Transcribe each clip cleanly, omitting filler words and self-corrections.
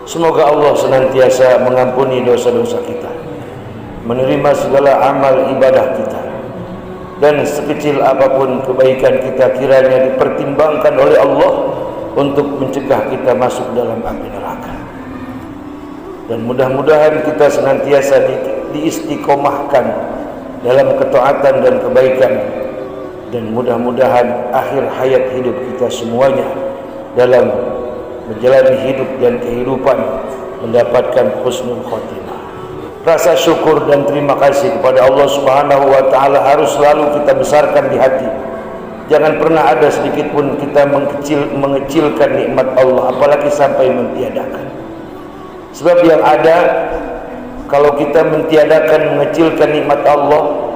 Semoga Allah senantiasa mengampuni dosa-dosa kita, menerima segala amal ibadah kita, dan sekecil apapun kebaikan kita kiranya dipertimbangkan oleh Allah untuk mencegah kita masuk dalam api neraka. Dan mudah-mudahan kita senantiasa diistiqomahkan dalam ketaatan dan kebaikan, dan mudah-mudahan akhir hayat hidup kita semuanya dalam menjalani hidup dan kehidupan mendapatkan husnul khotimah. Rasa syukur dan terima kasih kepada Allah Subhanahu wa taala harus selalu kita besarkan di hati. Jangan pernah ada sedikit pun kita mengecilkan nikmat Allah, apalagi sampai mentiadakan. Sebab yang ada, kalau kita mentiadakan, mengecilkan nikmat Allah,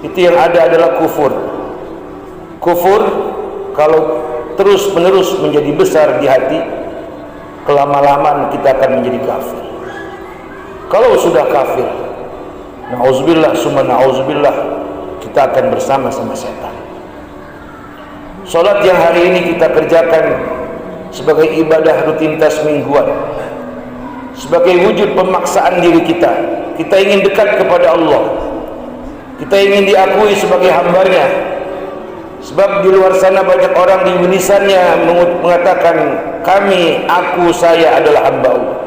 itu yang ada adalah kufur. Kufur kalau terus menerus menjadi besar di hati, kelama-lamaan kita akan menjadi kafir. Kalau sudah kafir, na'udzubillah summa na'udzubillah, kita akan bersama-sama setan. Salat yang hari ini kita kerjakan sebagai ibadah rutinitas mingguan, sebagai wujud pemaksaan diri kita. Kita ingin dekat kepada Allah, kita ingin diakui sebagai hambanya. Sebab di luar sana banyak orang di lisannya mengatakan aku, saya adalah hamba Allah.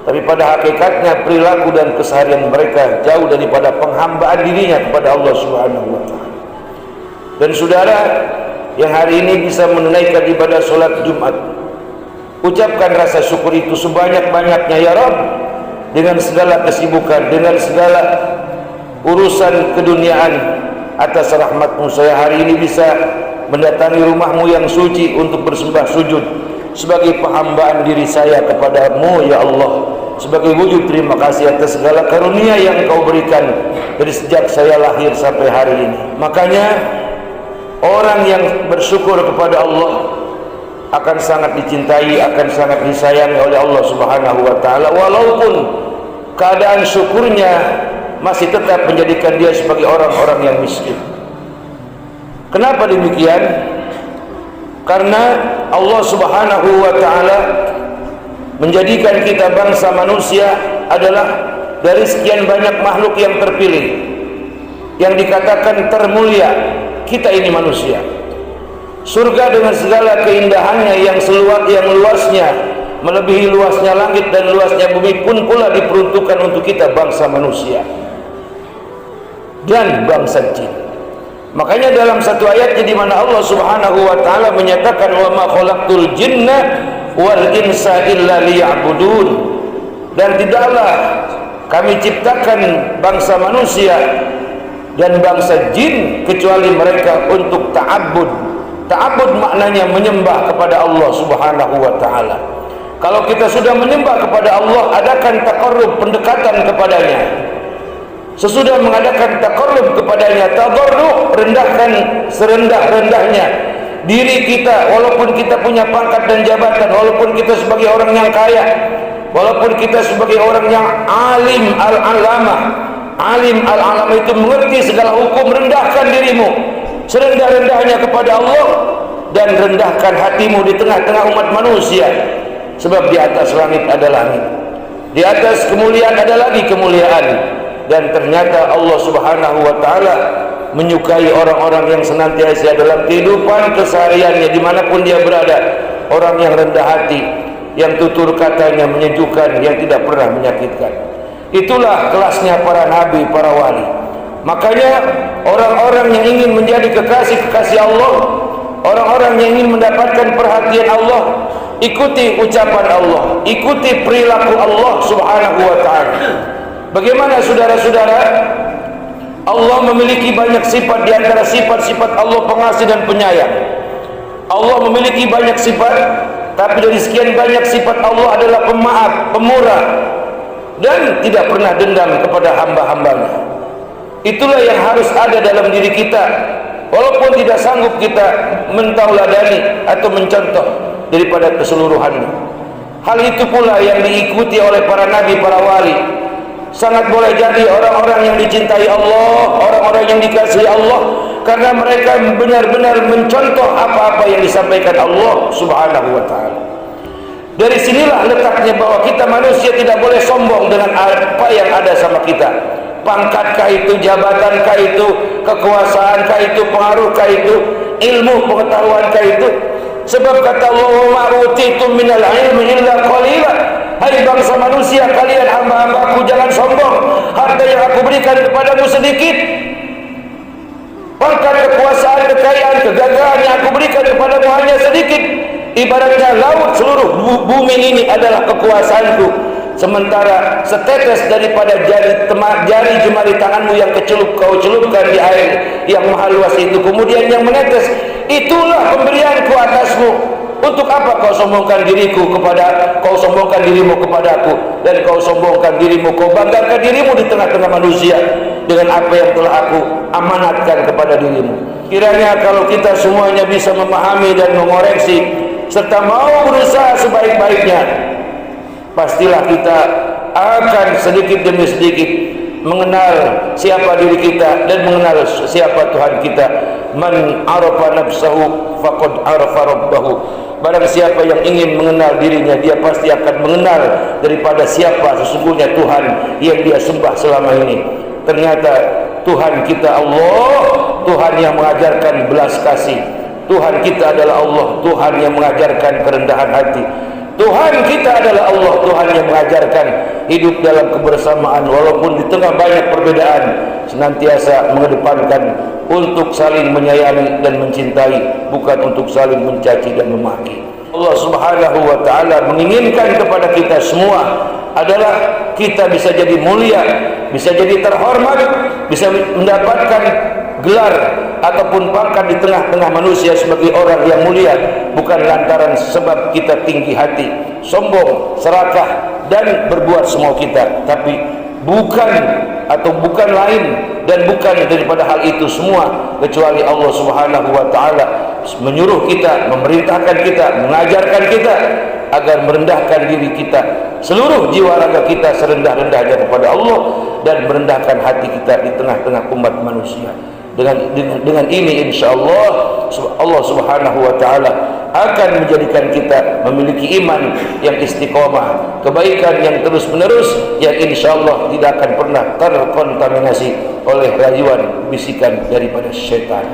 Tapi pada hakikatnya perilaku dan keseharian mereka jauh daripada penghambaan dirinya kepada Allah Subhanahu wa taala. Dan saudara yang hari ini bisa menunaikan ibadah solat Jumat, ucapkan rasa syukur itu sebanyak-banyaknya, ya Rabb. Dengan segala kesibukan, dengan segala urusan keduniaan, atas rahmat-Mu saya hari ini bisa mendatangi rumah-Mu yang suci untuk bersembah sujud sebagai penghambaan diri saya kepada-Mu, ya Allah, sebagai wujud terima kasih atas segala karunia yang Kau berikan dari sejak saya lahir sampai hari ini. Makanya orang yang bersyukur kepada Allah akan sangat dicintai, akan sangat disayangi oleh Allah Subhanahu wa taala, walaupun keadaan syukurnya masih tetap menjadikan dia sebagai orang-orang yang miskin. Kenapa demikian? Karena Allah Subhanahu wa taala menjadikan kita bangsa manusia adalah dari sekian banyak makhluk yang terpilih, yang dikatakan termulia. Kita ini manusia. Surga dengan segala keindahannya yang luasnya melebihi luasnya langit dan luasnya bumi pun pula diperuntukkan untuk kita bangsa manusia dan bangsa jin. Makanya dalam satu ayatnya di mana Allah Subhanahu wa taala menyatakan wa ma khalaqtul jinna wal insa illa liya'budun, dan tidaklah kami ciptakan bangsa manusia dan bangsa jin kecuali mereka untuk ta'abbud. Ta'abbud maknanya menyembah kepada Allah Subhanahu wa taala. Kalau kita sudah menyembah kepada Allah, adakan taqarrub, pendekatan kepadanya. Sesudah mengadakan taqarrub kepadanya, tadarru', rendahkan serendah-rendahnya diri kita, walaupun kita punya pangkat dan jabatan, walaupun kita sebagai orang yang kaya, walaupun kita sebagai orang yang alim al-alamah. Alim al-alamah itu mengerti segala hukum. Rendahkan dirimu serendah-rendahnya kepada Allah, dan rendahkan hatimu di tengah-tengah umat manusia. Sebab di atas langit ada langit, di atas kemuliaan ada lagi kemuliaan. Dan ternyata Allah Subhanahu wa taala menyukai orang-orang yang senantiasa dalam kehidupan kesehariannya dimanapun dia berada, orang yang rendah hati, yang tutur katanya menyejukkan, yang tidak pernah menyakitkan. Itulah kelasnya para nabi, para wali. Makanya orang-orang yang ingin menjadi kekasih-kekasih Allah, orang-orang yang ingin mendapatkan perhatian Allah, ikuti ucapan Allah, ikuti perilaku Allah Subhanahu wa taala. Bagaimana saudara-saudara? Allah memiliki banyak sifat, di antara sifat-sifat Allah pengasih dan penyayang. Allah memiliki banyak sifat, tapi dari sekian banyak sifat Allah adalah pemaaf, pemurah, dan tidak pernah dendam kepada hamba-hambanya. Itulah yang harus ada dalam diri kita, walaupun tidak sanggup kita mentauladani atau mencontoh daripada keseluruhannya. Hal itu pula yang diikuti oleh para nabi, para wali. Sangat boleh jadi orang-orang yang dicintai Allah, orang-orang yang dikasihi Allah, karena mereka benar-benar mencontoh apa-apa yang disampaikan Allah Subhanahu wa taala. Dari sinilah letaknya bahwa kita manusia tidak boleh sombong dengan apa yang ada sama kita. Pangkatkah itu, jabatankah itu, kekuasaankah itu, pengaruhkah itu, ilmu pengetahuankah itu. Sebab kata Allah, "Wa ma utitum minal ilmi illa qalila." Hai bangsa manusia, kalian hamba-hambaku, jangan sombong. Harta yang aku berikan kepadamu sedikit. Pangkat, kekuasaan, kekayaan, kegagahan yang aku berikan kepadamu hanya sedikit. Ibaratnya laut, seluruh bumi ini adalah kekuasaanku. Sementara setetes daripada jari jemari tanganmu yang kau celupkan di air yang maha luas itu, kemudian yang menetes, itulah pemberianku atasmu. Untuk apa kau sombongkan dirimu kepadaku, dan kau sombongkan dirimu, kau banggakan dirimu di tengah-tengah manusia dengan apa yang telah aku amanatkan kepada dirimu. Kiranya kalau kita semuanya bisa memahami dan mengoreksi serta mau berusaha sebaik-baiknya, pastilah kita akan sedikit demi sedikit mengenal siapa diri kita dan mengenal siapa Tuhan kita. Man arafa nafsahu faqad arafa rabbahu. Barang siapa yang ingin mengenal dirinya, dia pasti akan mengenal daripada siapa sesungguhnya Tuhan yang dia sembah selama ini. Ternyata Tuhan kita Allah, Tuhan yang mengajarkan belas kasih. Tuhan kita adalah Allah, Tuhan yang mengajarkan kerendahan hati. Tuhan kita adalah Allah, Tuhan yang mengajarkan hidup dalam kebersamaan walaupun di tengah banyak perbedaan, senantiasa mengedepankan untuk saling menyayangi dan mencintai, bukan untuk saling mencaci dan memaki. Allah Subhanahu wa taala menginginkan kepada kita semua adalah kita bisa jadi mulia, bisa jadi terhormat, bisa mendapatkan gelar ataupun pangkat di tengah-tengah manusia sebagai orang yang mulia, bukan lantaran sebab kita tinggi hati, sombong, serakah dan berbuat semau kita, tapi bukan lain dan bukan daripada hal itu semua kecuali Allah Subhanahu wa taala menyuruh kita, memerintahkan kita, mengajarkan kita agar merendahkan diri kita, seluruh jiwa raga kita serendah-rendahnya kepada Allah, dan merendahkan hati kita di tengah-tengah umat manusia. Dengan ini insyaallah Allah Subhanahu wa taala akan menjadikan kita memiliki iman yang istiqomah, kebaikan yang terus-menerus, yang insyaallah tidak akan pernah terkontaminasi oleh rayuan bisikan daripada syaitan.